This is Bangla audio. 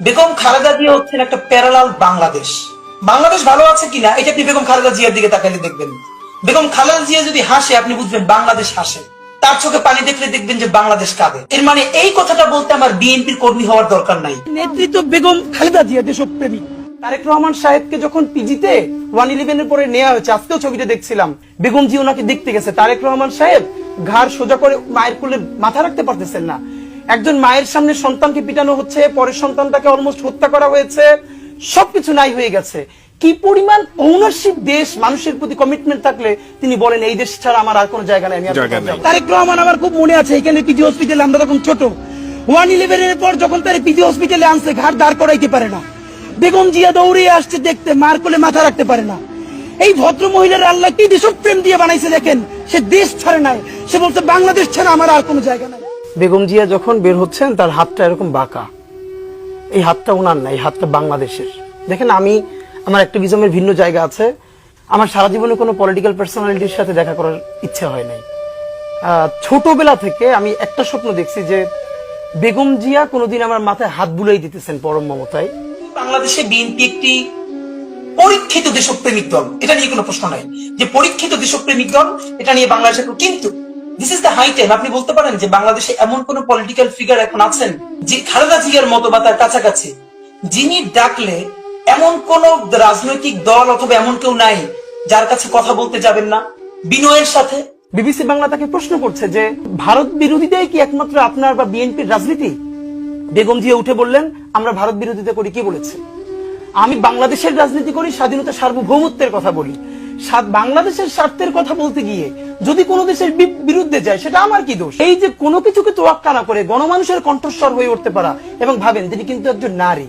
বেগম খালেদা জিয়া হচ্ছেন একটা প্যারালাল বাংলাদেশ। বাংলাদেশ ভালো আছে কিনা এটা আপনি বেগম খালেদা জিয়ার দিকে তাকালে দেখবেন। বেগম খালেদা জিয়া যদি হাসে আপনি বুঝবেন বাংলাদেশ হাসে, তার চোখে পানি দেখলে দেখবেন যে বাংলাদেশ কাঁদে। এর মানে এই কথাটা বলতে আমার বিএনপির কর্মী হওয়ার দরকার নাই। নেতৃত্ব বেগম খালেদা জিয়া দেশপ্রেমী। তারেক রহমান সাহেবকে যখন পিজিতে 111 এর পরে নেওয়া হয়েছে, আজকেও ছবিটা দেখছিলাম, বেগম জি ওনাকে দেখতে গেছে। তারেক রহমান সাহেব ঘাড় সোজা করে মায়ের কোলে মাথা রাখতে পারতেছেন না। একজন মায়ের সামনে সন্তানকে পিটানো হচ্ছে, পরের সন্তানটাকে অলমোস্ট হত্যা করা হয়েছে, সবকিছু নাই হয়ে গেছে। কি পরিমাণ ওনারশিপ দেশ, মানুষের প্রতি কমিটমেন্ট থাকলে তিনি বলেন এই দেশ ছাড়া আমার আর কোনো জায়গা নাই, আমি আর কোথাও যাব না। তারেক রহমান আমার খুব মনে আছে, এখানে পিজি হসপিটালে আমরা তখন ছোট, 111 এর পর যখন তার পিজি হসপিটালে আনছে, ঘাড় দাঁড় করাইতে পারে না, বেগম জিয়া দৌড়ে আসছে দেখতে, মার কোলে মাথা রাখতে পারে না। এই ভদ্র মহিলার আল্লাহ কি দেশপ্রেম দিয়ে বানাইছে দেখেন, সে দেশ ছাড়ে নাই, সে বলছে বাংলাদেশ ছাড়া আমার আর কোনো জায়গা নাই। বেগম জিয়া যখন বের হচ্ছেন তার হাতটা এরকম বাঁকা, এই হাতটা ওনার না, এই হাতটা বাংলাদেশের। দেখেন আমি, আমার অ্যাক্টিভিজমের ভিন্ন জায়গা আছে, আমার সারা জীবনে কোনো পলিটিক্যাল পার্সোনালিটির সাথে দেখা করার ইচ্ছে হয় নাই। ছোটবেলা থেকে আমি একটা স্বপ্ন দেখছি যে বেগম জিয়া কোনোদিন আমার মাথায় হাত বুলাই দিতেছেন পরম মমতায়। বাংলাদেশে বিএনপি একটি পরীক্ষিত দেশপ্রেমিক দল, এটা নিয়ে কোনো প্রশ্ন নাই যে পরীক্ষিত দেশপ্রেমিক দল, এটা নিয়ে বাংলাদেশে। কিন্তু this is the high time আপনি বলতে পারেন যে বাংলাদেশে এমন কোন পলিটিক্যাল ফিগার এখন আছেন যে খালেদা জিয়ার মতো বা তার কাছাকাছি, যিনি ডাকলে এমন কোন রাজনৈতিক দল অথবা এমন কেউ নাই যার কাছে কথা বলতে যাবেন না বিনয়ের সাথে। বিবিসি বাংলা তাকে প্রশ্ন করছে যে ভারত বিরোধিতাই কি একমাত্র আপনার বা বিএনপির রাজনীতি? বেগম জিয়া উঠে বললেন, আমরা ভারত বিরোধিতা করি, কি বলেছে? আমি বাংলাদেশের রাজনীতি করি, স্বাধীনতা সার্বভৌমত্বের কথা বলি। বাংলাদেশের স্বার্থের কথা বলতে গিয়ে যদি কোনো দেশের বিরুদ্ধে যায় সেটা আমার কি দোষ? এই যে কোনো কিছুকে তোয়াক্কা না করে গণমানুষের কণ্ঠস্বর হয়ে উঠতে পারা, এবং ভাবেন তিনি কিন্তু একজন নারী।